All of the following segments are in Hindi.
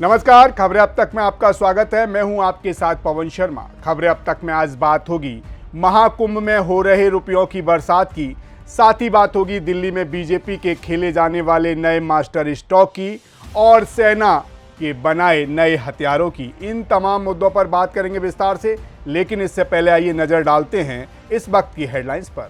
नमस्कार, खबरें अब तक में आपका स्वागत है। मैं हूं आपके साथ पवन शर्मा। खबरें अब तक में आज बात होगी महाकुंभ में हो रहे रुपयों की बरसात की, साथ ही बात होगी दिल्ली में बीजेपी के खेले जाने वाले नए मास्टर स्ट्रोक की और सेना के बनाए नए हथियारों की। इन तमाम मुद्दों पर बात करेंगे विस्तार से, लेकिन इससे पहले आइए नजर डालते हैं इस वक्त की हेडलाइंस पर।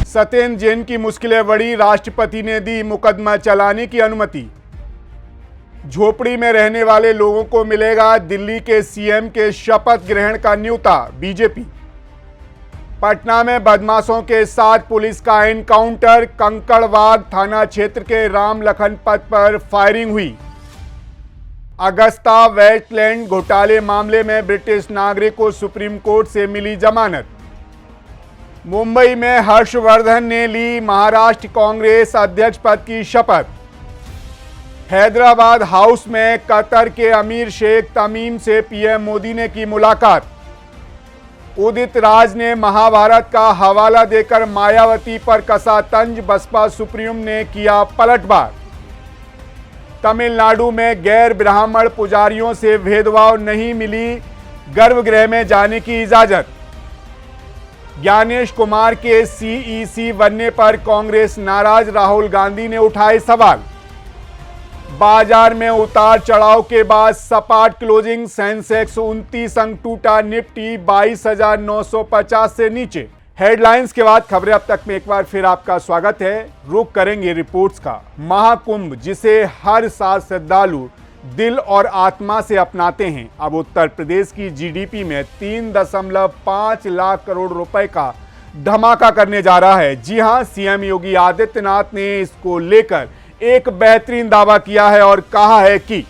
सत्येंद्र जैन की मुश्किलें बढ़ी, राष्ट्रपति ने दी मुकदमा चलाने की अनुमति। झोपड़ी में रहने वाले लोगों को मिलेगा दिल्ली के सीएम के शपथ ग्रहण का न्योता। बीजेपी। पटना में बदमाशों के साथ पुलिस का एनकाउंटर, कंकड़बाग थाना क्षेत्र के राम लखन पथ पर फायरिंग हुई। अगस्ता वेस्टलैंड घोटाले मामले में ब्रिटिश नागरिक को सुप्रीम कोर्ट से मिली जमानत। मुंबई में हर्षवर्धन ने ली महाराष्ट्र कांग्रेस अध्यक्ष पद की शपथ। हैदराबाद हाउस में कतर के अमीर शेख तमीम से पीएम मोदी ने की मुलाकात। उदित राज ने महाभारत का हवाला देकर मायावती पर कसा तंज, बसपा सुप्रीम ने किया पलटवार। तमिलनाडु में गैर ब्राह्मण पुजारियों से भेदभाव नहीं मिली गर्भगृह में जाने की इजाजत। ज्ञानेश कुमार के सीईसी बनने पर कांग्रेस नाराज, राहुल गांधी ने उठाए सवाल। बाजार में उतार चढ़ाव के बाद सपाट क्लोजिंग, सेंसेक्स 29 अंक टूटा, निफ्टी 22,950 से नीचे। हेडलाइंस के बाद खबरें अब तक में एक बार फिर आपका स्वागत है। रुक करेंगे रिपोर्ट्स का। महाकुंभ, जिसे हर साल श्रद्धालु दिल और आत्मा से अपनाते हैं, अब उत्तर प्रदेश की जीडीपी में 3.5 लाख करोड़ रुपए का धमाका करने जा रहा है। जी हां, सीएम योगी आदित्यनाथ ने इसको लेकर एक बेहतरीन दावा किया है और कहा है कि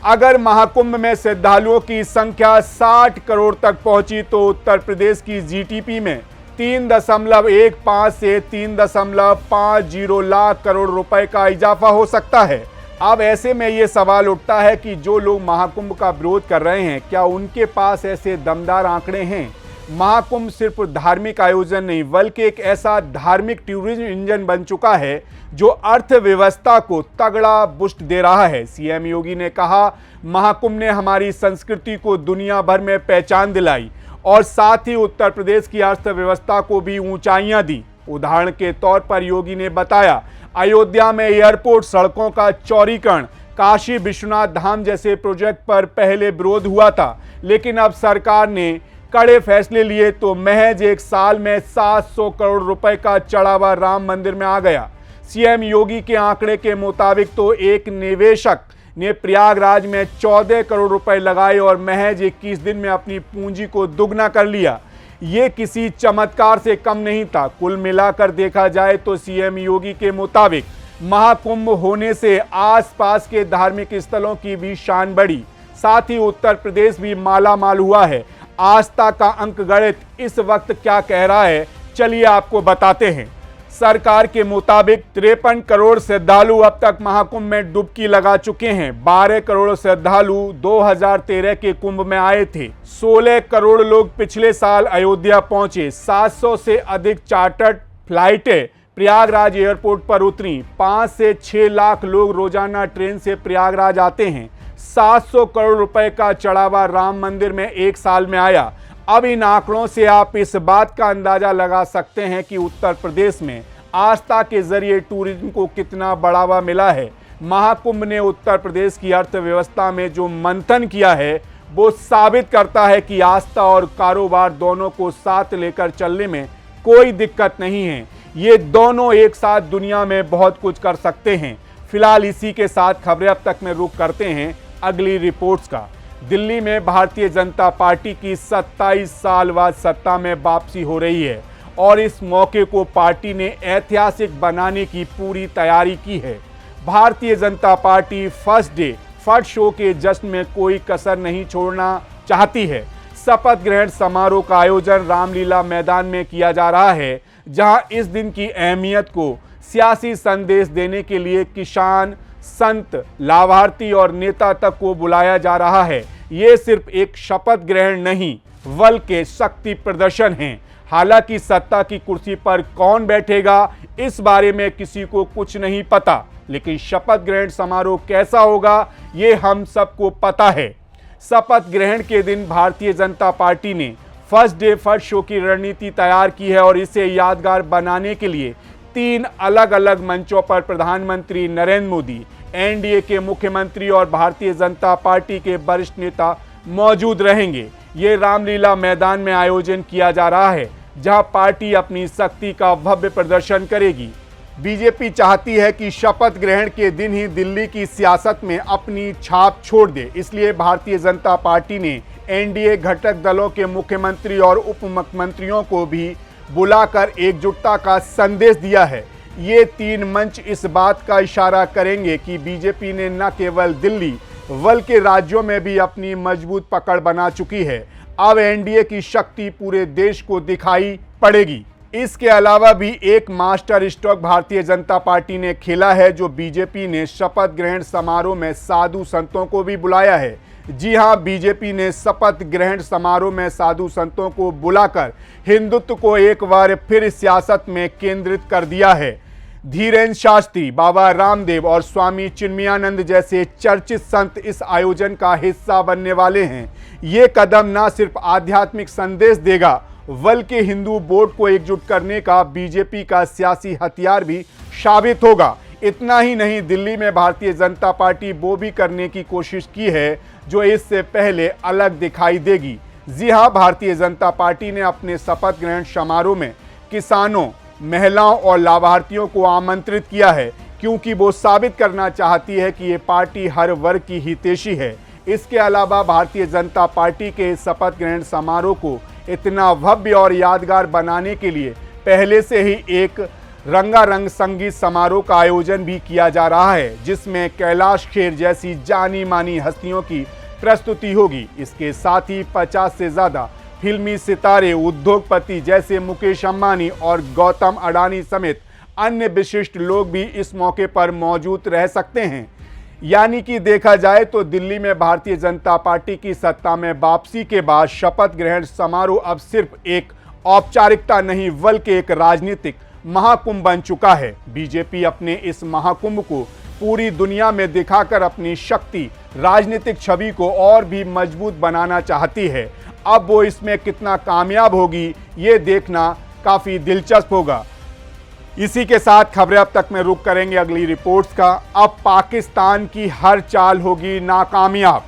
अगर महाकुंभ में श्रद्धालुओं की संख्या 60 करोड़ तक पहुंची तो उत्तर प्रदेश की जीडीपी में 3.15 से 3.50 लाख करोड़ रुपए का इजाफा हो सकता है। अब ऐसे में ये सवाल उठता है कि जो लोग महाकुंभ का विरोध कर रहे हैं, क्या उनके पास ऐसे दमदार आंकड़े हैं? महाकुंभ सिर्फ धार्मिक आयोजन नहीं, बल्कि एक ऐसा धार्मिक टूरिज्म इंजन बन चुका है जो अर्थव्यवस्था को तगड़ा बूस्ट दे रहा है। सीएम योगी ने कहा, महाकुंभ ने हमारी संस्कृति को दुनिया भर में पहचान दिलाई और साथ ही उत्तर प्रदेश की अर्थव्यवस्था को भी ऊंचाइयां दी। उदाहरण के तौर पर योगी ने बताया, अयोध्या में एयरपोर्ट, सड़कों का चौड़ीकरण, काशी विश्वनाथ धाम जैसे प्रोजेक्ट पर पहले विरोध हुआ था, लेकिन अब सरकार ने कड़े फैसले लिए तो महज एक साल में 700 करोड़ रुपए का चढ़ावा राम मंदिर में आ गया। सीएम योगी के आंकड़े के मुताबिक तो एक निवेशक ने प्रयागराज में 14 करोड़ रुपए लगाए और महज 21 दिन में अपनी पूंजी को दुगना कर लिया। ये किसी चमत्कार से कम नहीं था। कुल मिलाकर देखा जाए तो सीएम योगी के मुताबिक महाकुंभ होने से आसपास के धार्मिक स्थलों की भी शान बढ़ी, साथ ही उत्तर प्रदेश भी माला माल हुआ है। आस्था का अंक गणित इस वक्त क्या कह रहा है, चलिए आपको बताते हैं। सरकार के मुताबिक 53 करोड़ श्रद्धालु अब तक महाकुंभ में डुबकी लगा चुके हैं। 12 करोड़ श्रद्धालु 2013 के कुंभ में आए थे। 16 करोड़ लोग पिछले साल अयोध्या पहुंचे। 700 से अधिक चार्टर्ड फ्लाइटें प्रयागराज एयरपोर्ट पर उतरी। 5 से 6 लाख लोग रोजाना ट्रेन से प्रयागराज आते हैं। 700 करोड़ रुपए का चढ़ावा राम मंदिर में एक साल में आया। अब इन आंकड़ों से आप इस बात का अंदाजा लगा सकते हैं कि उत्तर प्रदेश में आस्था के जरिए टूरिज्म को कितना बढ़ावा मिला है। महाकुंभ ने उत्तर प्रदेश की अर्थव्यवस्था में जो मंथन किया है, वो साबित करता है कि आस्था और कारोबार दोनों को साथ लेकर चलने में कोई दिक्कत नहीं है। ये दोनों एक साथ दुनिया में बहुत कुछ कर सकते हैं। फिलहाल इसी के साथ खबरें अब तक में रुख करते हैं अगली रिपोर्ट्स का। दिल्ली में भारतीय जनता पार्टी की 27 साल बाद सत्ता में वापसी हो रही है और इस मौके को पार्टी ने ऐतिहासिक बनाने की पूरी तैयारी की है। Bharatiya Janata party first day first show के जश्न में कोई कसर नहीं छोड़ना चाहती है। शपथ ग्रहण समारोह का आयोजन रामलीला मैदान में किया जा रहा है, जहां इस दिन की अहमियत को सियासी संदेश देने के लिए किसान, संत, लाभार्थी और नेता तक को बुलाया जा रहा है। ये सिर्फ एक शपथ ग्रहण नहीं, बल्कि शक्ति प्रदर्शन है। हालांकि सत्ता की कुर्सी पर कौन बैठेगा, इस बारे में किसी को कुछ नहीं पता। लेकिन शपथ ग्रहण समारोह कैसा होगा ये हम सबको पता है। शपथ ग्रहण के दिन भारतीय जनता पार्टी ने फर्स्ट डे फर्स्ट शो की रणनीति तैयार की है और इसे यादगार बनाने के लिए 3 अलग अलग मंचों पर प्रधानमंत्री नरेंद्र मोदी, एनडीए के मुख्यमंत्री और भारतीय जनता पार्टी के वरिष्ठ नेता मौजूद रहेंगे। ये रामलीला मैदान में आयोजन किया जा रहा है, जहां पार्टी अपनी शक्ति का भव्य प्रदर्शन करेगी। बीजेपी चाहती है कि शपथ ग्रहण के दिन ही दिल्ली की सियासत में अपनी छाप छोड़ दे, इसलिए भारतीय जनता पार्टी ने एनडीए घटक दलों के मुख्यमंत्री और उप मुख्यमंत्रियों को भी बुलाकर एकजुटता का संदेश दिया है। ये 3 मंच इस बात का इशारा करेंगे कि बीजेपी ने न केवल दिल्ली बल्कि राज्यों में भी अपनी मजबूत पकड़ बना चुकी है। अब एनडीए की शक्ति पूरे देश को दिखाई पड़ेगी। इसके अलावा भी एक master stroke Bharatiya Janata party ने खेला है, जो बीजेपी ने शपथ ग्रहण समारोह में साधु संतों को भी बुलाया है। जी हां, बीजेपी ने शपथ ग्रहण समारोह में साधु संतों को बुलाकर हिंदुत्व को एक बार फिर सियासत में केंद्रित कर दिया है। धीरेन्द्र शास्त्री, बाबा रामदेव और स्वामी चिन्मयानंद जैसे चर्चित संत इस आयोजन का हिस्सा बनने वाले हैं। ये कदम न सिर्फ आध्यात्मिक संदेश देगा बल्कि हिंदू वोट को एकजुट करने का बीजेपी का सियासी हथियार भी साबित होगा। इतना ही नहीं, दिल्ली में भारतीय जनता पार्टी वो भी करने की कोशिश की है जो इससे पहले अलग दिखाई देगी। जी हां, भारतीय जनता पार्टी ने अपने शपथ ग्रहण समारोह में किसानों, महिलाओं और लाभार्थियों को आमंत्रित किया है, क्योंकि वो साबित करना चाहती है कि ये पार्टी हर वर्ग की हितैषी है। इसके अलावा भारतीय जनता पार्टी के शपथ ग्रहण समारोह को इतना भव्य और यादगार बनाने के लिए पहले से ही एक रंगारंग संगीत समारोह का आयोजन भी किया जा रहा है, जिसमें कैलाश खेर जैसी जानी मानी हस्तियों की प्रस्तुति होगी। इसके साथ ही 50 से ज़्यादा फिल्मी सितारे, उद्योगपति जैसे मुकेश अंबानी और गौतम अडानी समेत अन्य विशिष्ट लोग भी इस मौके पर मौजूद रह सकते हैं। यानी कि देखा जाए तो दिल्ली में भारतीय जनता पार्टी की सत्ता में वापसी के बाद शपथ ग्रहण समारोह अब सिर्फ एक औपचारिकता नहीं बल्कि एक राजनीतिक महाकुंभ बन चुका है। बीजेपी अपने इस महाकुंभ को पूरी दुनिया में दिखाकर अपनी शक्ति, राजनीतिक छवि को और भी मजबूत बनाना चाहती है। अब वो इसमें कितना कामयाब होगी ये देखना काफ़ी दिलचस्प होगा। इसी के साथ खबरें अब तक में रुक करेंगे अगली रिपोर्ट्स का। अब पाकिस्तान की हर चाल होगी नाकामयाब,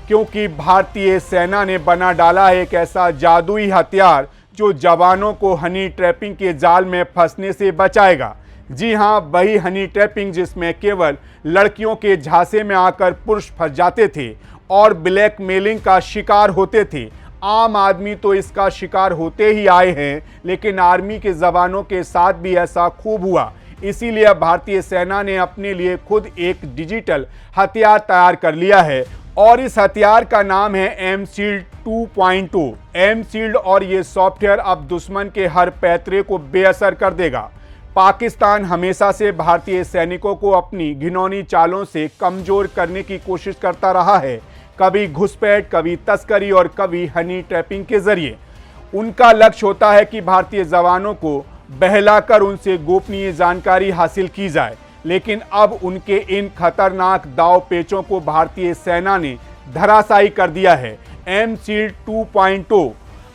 क्योंकि भारतीय सेना ने बना डाला एक ऐसा जादुई हथियार जो जवानों को हनी ट्रैपिंग के जाल में फंसने से बचाएगा। जी हां, वही हनी ट्रैपिंग जिसमें केवल लड़कियों के झांसे में आकर पुरुष फंस जाते थे और ब्लैकमेलिंग का शिकार होते थे। आम आदमी तो इसका शिकार होते ही आए हैं, लेकिन आर्मी के जवानों के साथ भी ऐसा खूब हुआ। इसीलिए अब भारतीय सेना ने अपने लिए खुद एक डिजिटल हथियार तैयार कर लिया है और इस हथियार का नाम है एमशील्ड 2.0। एमशील्ड और ये सॉफ्टवेयर अब दुश्मन के हर पैतरे को बेअसर कर देगा। पाकिस्तान हमेशा से भारतीय सैनिकों को अपनी घिनौनी चालों से कमजोर करने की कोशिश करता रहा है, कभी घुसपैठ, कभी तस्करी और कभी हनी ट्रैपिंग के जरिए। उनका लक्ष्य होता है कि भारतीय जवानों को बहलाकर उनसे गोपनीय जानकारी हासिल की जाए, लेकिन अब उनके इन खतरनाक दाव पेचों को भारतीय सेना ने धराशायी कर दिया है। एमशील्ड 2.0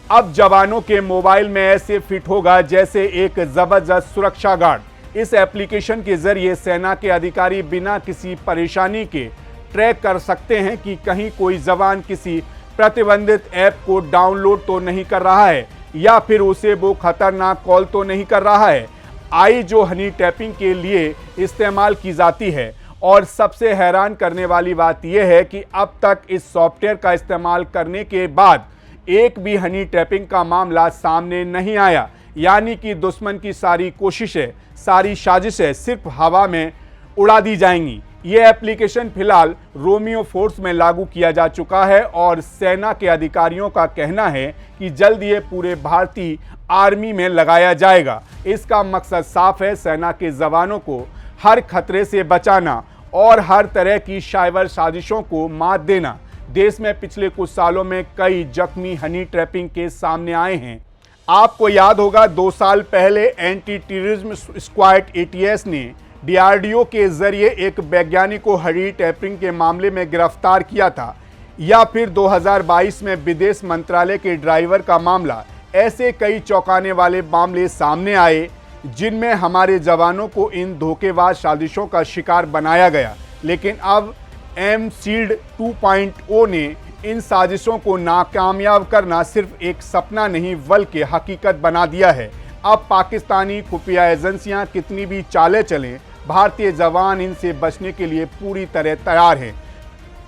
अब जवानों के मोबाइल में ऐसे फिट होगा जैसे एक जबरदस्त सुरक्षा गार्ड। इस एप्लीकेशन के जरिए सेना के अधिकारी बिना किसी परेशानी के ट्रैक कर सकते हैं कि कहीं कोई जवान किसी प्रतिबंधित ऐप को डाउनलोड तो नहीं कर रहा है या फिर उसे वो खतरनाक कॉल तो नहीं कर रहा है, आई जो हनी टैपिंग के लिए इस्तेमाल की जाती है। और सबसे हैरान करने वाली बात यह है कि अब तक इस सॉफ्टवेयर का इस्तेमाल करने के बाद एक भी हनी टैपिंग का मामला सामने नहीं आया। यानी कि दुश्मन की सारी कोशिशें, सारी साजिशें सिर्फ हवा में उड़ा दी जाएंगी। ये एप्लीकेशन फिलहाल रोमियो फोर्स में लागू किया जा चुका है और सेना के अधिकारियों का कहना है कि जल्द ये पूरे भारतीय आर्मी में लगाया जाएगा। इसका मकसद साफ है, सेना के जवानों को हर खतरे से बचाना और हर तरह की साइबर साजिशों को मात देना। देश में पिछले कुछ सालों में कई जख्मी हनी ट्रैपिंग केस सामने आए हैं। आपको याद होगा 2 साल पहले एंटी टेररिज्म स्क्वाड ATS ने डीआरडीओ के जरिए एक वैज्ञानिक को हरी टैपरिंग के मामले में गिरफ्तार किया था, या फिर 2022 में विदेश मंत्रालय के ड्राइवर का मामला। ऐसे कई चौंकाने वाले मामले सामने आए जिनमें हमारे जवानों को इन धोखेबाज साजिशों का शिकार बनाया गया। लेकिन अब एमसील्ड 2.0 ने इन साजिशों को नाकामयाब करना सिर्फ एक सपना नहीं बल्कि हकीकत बना दिया है। अब पाकिस्तानी खुफिया एजेंसियां कितनी भी चालें चलें, भारतीय जवान इनसे बचने के लिए पूरी तरह तैयार हैं।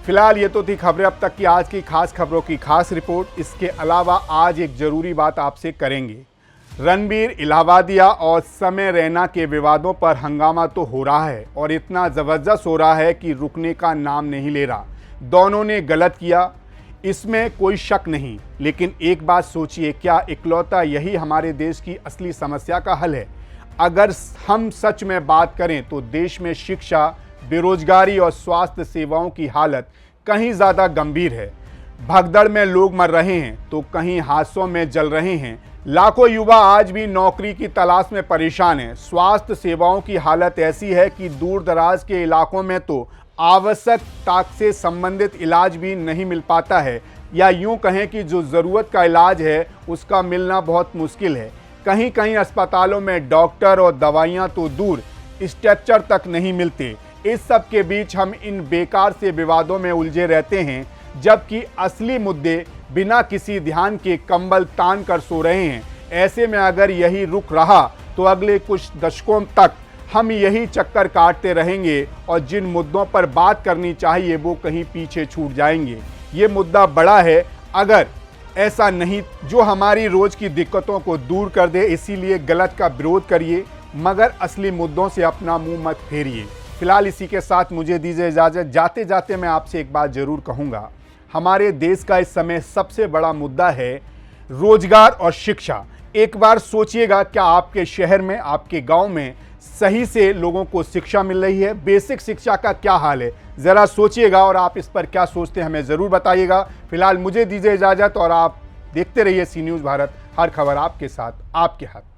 फिलहाल ये तो थी खबरें अब तक की आज की खास खबरों की खास रिपोर्ट। इसके अलावा आज एक ज़रूरी बात आपसे करेंगे। रणबीर इलाहाबादिया और समय रैना के विवादों पर हंगामा तो हो रहा है और इतना ज़बरदस्त हो रहा है कि रुकने का नाम नहीं ले रहा। दोनों ने गलत किया, इसमें कोई शक नहीं, लेकिन एक बात सोचिए, क्या इकलौता यही हमारे देश की असली समस्या का हल है? अगर हम सच में बात करें तो देश में शिक्षा, बेरोजगारी और स्वास्थ्य सेवाओं की हालत कहीं ज़्यादा गंभीर है। भगदड़ में लोग मर रहे हैं तो कहीं हादसों में जल रहे हैं। लाखों युवा आज भी नौकरी की तलाश में परेशान हैं। स्वास्थ्य सेवाओं की हालत ऐसी है कि दूर दराज के इलाकों में तो आवश्यकता से संबंधित इलाज भी नहीं मिल पाता है, या यूं कहें कि जो ज़रूरत का इलाज है उसका मिलना बहुत मुश्किल है। कहीं कहीं अस्पतालों में डॉक्टर और दवाइयां तो दूर, स्ट्रक्चर तक नहीं मिलते। इस सब के बीच हम इन बेकार से विवादों में उलझे रहते हैं, जबकि असली मुद्दे बिना किसी ध्यान के कंबल तान कर सो रहे हैं। ऐसे में अगर यही रुक रहा तो अगले कुछ दशकों तक हम यही चक्कर काटते रहेंगे और जिन मुद्दों पर बात करनी चाहिए वो कहीं पीछे छूट जाएंगे। ये मुद्दा बड़ा है, अगर ऐसा नहीं जो हमारी रोज की दिक्कतों को दूर कर दे। इसीलिए गलत का विरोध करिए, मगर असली मुद्दों से अपना मुंह मत फेरिए। फिलहाल इसी के साथ मुझे दीजिए इजाज़त। जाते जाते मैं आपसे एक बात ज़रूर कहूँगा, हमारे देश का इस समय सबसे बड़ा मुद्दा है रोजगार और शिक्षा। एक बार सोचिएगा, क्या आपके शहर में, आपके गांव में सही से लोगों को शिक्षा मिल रही है? बेसिक शिक्षा का क्या हाल है, ज़रा सोचिएगा और आप इस पर क्या सोचते हैं हमें ज़रूर बताइएगा। फिलहाल मुझे दीजिए इजाज़त और आप देखते रहिए सी न्यूज़ भारत, हर खबर आपके साथ, आपके हाथ।